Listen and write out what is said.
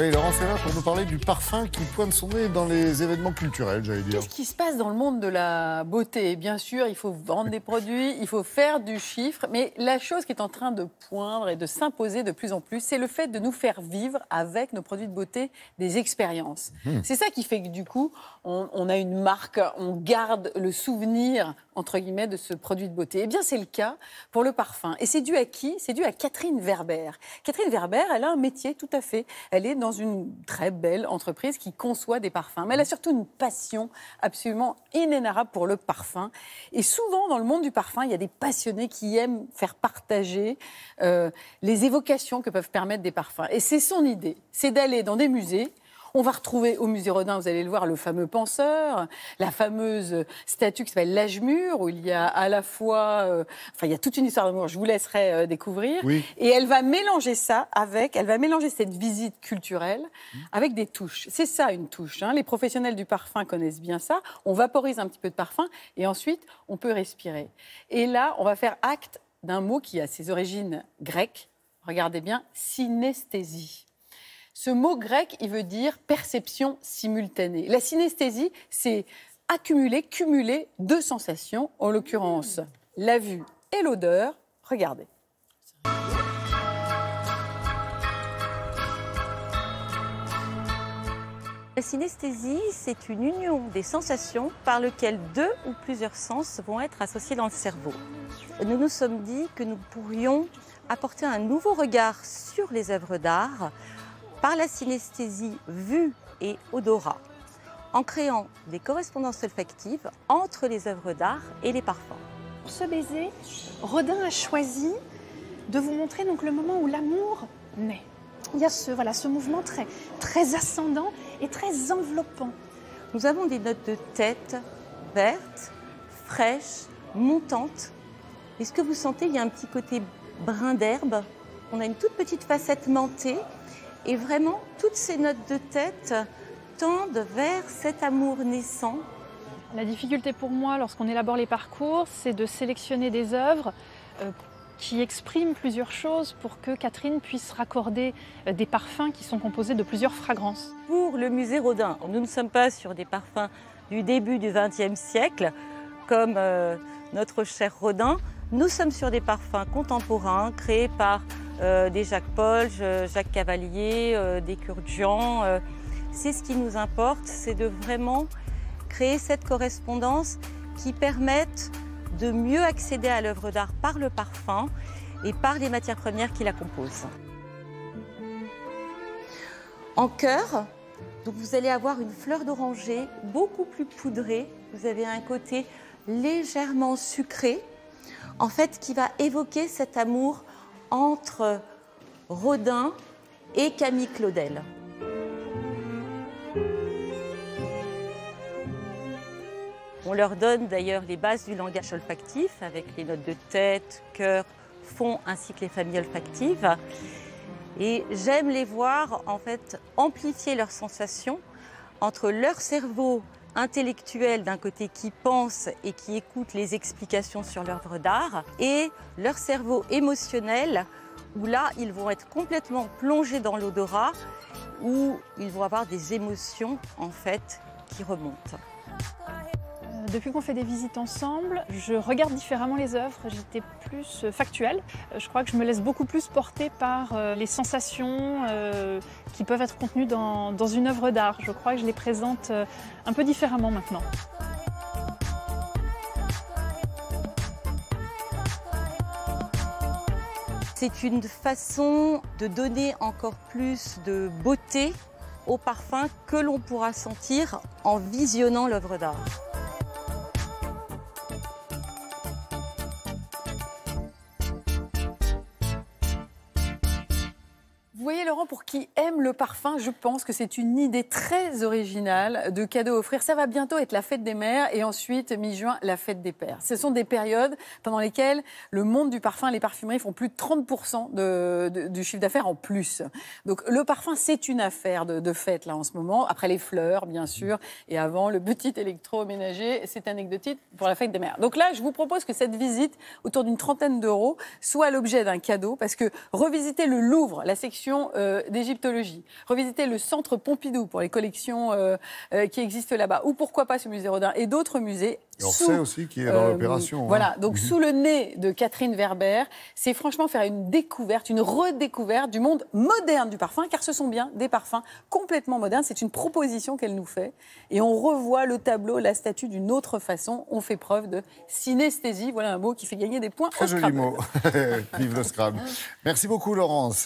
Allez, Laurence est là pour nous parler du parfum qui pointe son nez dans les événements culturels, j'allais dire. Qu'est-ce qui se passe dans le monde de la beauté? Bien sûr, il faut vendre des produits, il faut faire du chiffre, mais la chose qui est en train de poindre et de s'imposer de plus en plus, c'est le fait de nous faire vivre avec nos produits de beauté des expériences. C'est ça qui fait que du coup, on a une marque, on garde le souvenir, entre guillemets, de ce produit de beauté. Eh bien, c'est le cas pour le parfum. Et c'est dû à qui? C'est dû à Catherine Werber. Catherine Werber, elle a un métier tout à fait. Elle est dans une très belle entreprise qui conçoit des parfums. Mais elle a surtout une passion absolument inénarrable pour le parfum. Et souvent, dans le monde du parfum, il y a des passionnés qui aiment faire partager les évocations que peuvent permettre des parfums. Et c'est son idée, c'est d'aller dans des musées. On va retrouver au musée Rodin, vous allez le voir, le fameux penseur, la fameuse statue qui s'appelle l'âge mûr, où il y a à la fois... il y a toute une histoire d'amour, je vous laisserai découvrir. Oui. Et elle va mélanger ça elle va mélanger cette visite culturelle avec des touches. C'est ça, une touche. Les professionnels du parfum connaissent bien ça. On vaporise un petit peu de parfum et ensuite, on peut respirer. Et là, on va faire acte d'un mot qui a ses origines grecques. Regardez bien, synesthésie. Ce mot grec, il veut dire perception simultanée. La synesthésie, c'est cumuler deux sensations, en l'occurrence la vue et l'odeur. Regardez. La synesthésie, c'est une union des sensations par lequel deux ou plusieurs sens vont être associés dans le cerveau. Nous nous sommes dit que nous pourrions apporter un nouveau regard sur les œuvres d'art par la synesthésie vue et odorat, en créant des correspondances olfactives entre les œuvres d'art et les parfums. Pour ce baiser, Rodin a choisi de vous montrer donc le moment où l'amour naît. Il y a ce mouvement très ascendant et très enveloppant. Nous avons des notes de tête vertes, fraîches, montantes. Est-ce que vous sentez, il y a un petit côté brun d'herbe? On a une toute petite facette mentée. Et vraiment, toutes ces notes de tête tendent vers cet amour naissant. La difficulté pour moi, lorsqu'on élabore les parcours, c'est de sélectionner des œuvres qui expriment plusieurs choses pour que Catherine puisse raccorder des parfums qui sont composés de plusieurs fragrances. Pour le musée Rodin, nous ne sommes pas sur des parfums du début du XXe siècle, comme notre cher Rodin. Nous sommes sur des parfums contemporains créés par des Jacques Paul, Jacques Cavalier, des Kurkdjian. C'est ce qui nous importe, c'est de vraiment créer cette correspondance qui permette de mieux accéder à l'œuvre d'art par le parfum et par les matières premières qui la composent. En cœur, donc vous allez avoir une fleur d'oranger beaucoup plus poudrée. Vous avez un côté légèrement sucré, en fait, qui va évoquer cet amour entre Rodin et Camille Claudel. On leur donne d'ailleurs les bases du langage olfactif avec les notes de tête, cœur, fond ainsi que les familles olfactives. Et j'aime les voir en fait amplifier leurs sensations entre leur cerveau intellectuel d'un côté qui pense et qui écoute les explications sur l'œuvre d'art et leur cerveau émotionnel où là ils vont être complètement plongés dans l'odorat où ils vont avoir des émotions en fait qui remontent. Depuis qu'on fait des visites ensemble, je regarde différemment les œuvres, j'étais plus factuelle. Je crois que je me laisse beaucoup plus porter par les sensations qui peuvent être contenues dans une œuvre d'art. Je crois que je les présente un peu différemment maintenant. C'est une façon de donner encore plus de beauté au parfum que l'on pourra sentir en visionnant l'œuvre d'art. Vous voyez, Laurent, pour qui aime le parfum, je pense que c'est une idée très originale de cadeau à offrir. Ça va bientôt être la fête des mères et ensuite, mi-juin, la fête des pères. Ce sont des périodes pendant lesquelles le monde du parfum, les parfumeries font plus de 30% du chiffre d'affaires en plus. Donc le parfum, c'est une affaire de fête là en ce moment. Après les fleurs, bien sûr, et avant le petit électroménager, c'est anecdotique pour la fête des mères. Donc là, je vous propose que cette visite, autour d'une 30aine d'euros, soit l'objet d'un cadeau parce que revisiter le Louvre, la section d'égyptologie, revisiter le centre Pompidou pour les collections qui existent là-bas, ou pourquoi pas ce musée Rodin et d'autres musées. Et on sait aussi qui est dans l'opération. Voilà, donc sous le nez de Catherine Verber, c'est franchement faire une découverte, une redécouverte du monde moderne du parfum, car ce sont bien des parfums complètement modernes. C'est une proposition qu'elle nous fait. Et on revoit le tableau, la statue d'une autre façon. On fait preuve de synesthésie. Voilà un mot qui fait gagner des points. Très au joli Scrabble. mot. Vive le Scrabble. Merci beaucoup, Laurence.